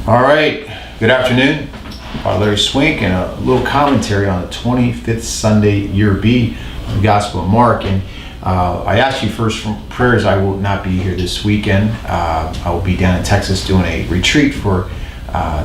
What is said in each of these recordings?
All right, good afternoon. Larry Swink, and a little commentary on the 25th Sunday, Year B of the Gospel of Mark. And I asked you first for prayers. I will not be here this weekend. I will be down in Texas doing a retreat for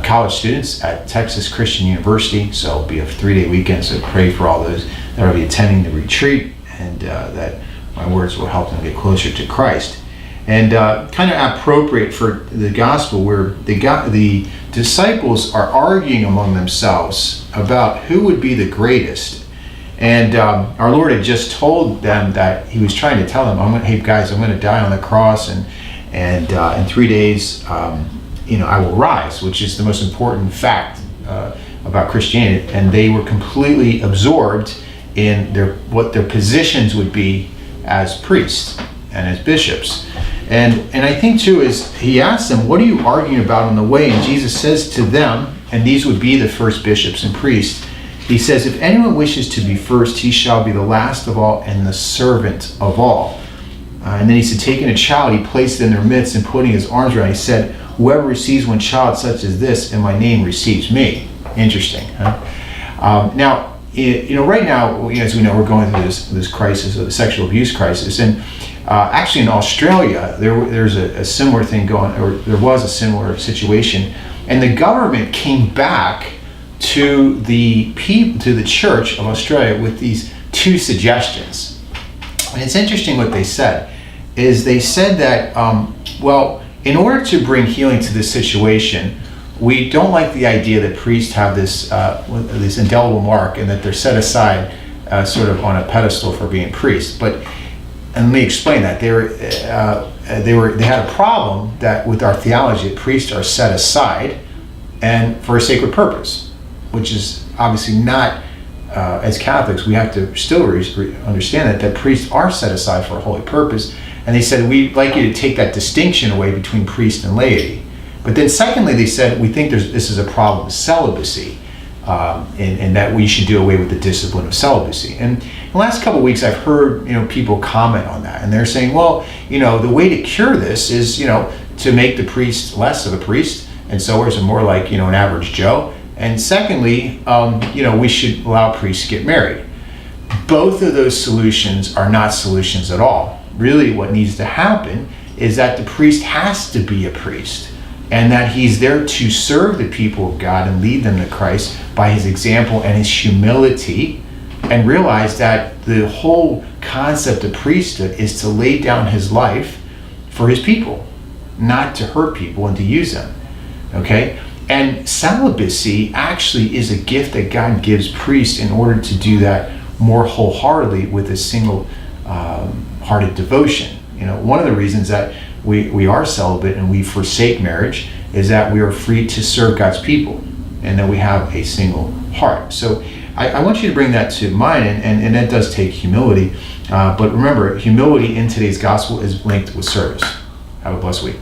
college students at Texas Christian University. So it'll be a 3-day weekend, so pray for all those that will be attending the retreat, and that my words will help them get closer to Christ. And kind of appropriate for the gospel, where the disciples are arguing among themselves about who would be the greatest. And our Lord had just told them that He was trying to tell them, "Hey guys, I'm going to die on the cross, and in 3 days, I will rise," which is the most important fact about Christianity. And they were completely absorbed in what their positions would be as priests and as bishops. And I think too is He asked them, "What are you arguing about on the way?" And Jesus says to them, and these would be the first bishops and priests, He says, "If anyone wishes to be first, he shall be the last of all and the servant of all." And then He said, taking a child, He placed it in their midst, and putting His arms around, He said, "Whoever receives one child such as this in my name receives me." Interesting, huh? Now, right now, as we know, we're going through this crisis, the sexual abuse crisis, and actually in Australia, there's a similar thing going, or there was a similar situation, and the government came back to the Church of Australia with these two suggestions. And it's interesting what they said. They said that, in order to bring healing to this situation, we don't like the idea that priests have this indelible mark and that they're set aside sort of on a pedestal for being priests. And let me explain that. They had a problem that with our theology that priests are set aside and for a sacred purpose, which is obviously not, as Catholics, we have to still understand that priests are set aside for a holy purpose. And they said, we'd like you to take that distinction away between priest and laity. But then secondly, they said, we think this is a problem of celibacy, and that we should do away with the discipline of celibacy. And in the last couple of weeks, I've heard people comment on that, and they're saying, well, the way to cure this is to make the priest less of a priest, and so is more like an average Joe. And secondly, we should allow priests to get married. Both of those solutions are not solutions at all. Really, what needs to happen is that the priest has to be a priest, and that he's there to serve the people of God and lead them to Christ by his example and his humility, and realize that the whole concept of priesthood is to lay down his life for his people, not to hurt people and to use them. Okay? And celibacy actually is a gift that God gives priests in order to do that more wholeheartedly with a single-hearted devotion. One of the reasons that we are celibate and we forsake marriage is that we are free to serve God's people, and that we have a single heart. So I want you to bring that to mind, and that does take humility. But remember, humility in today's gospel is linked with service. Have a blessed week.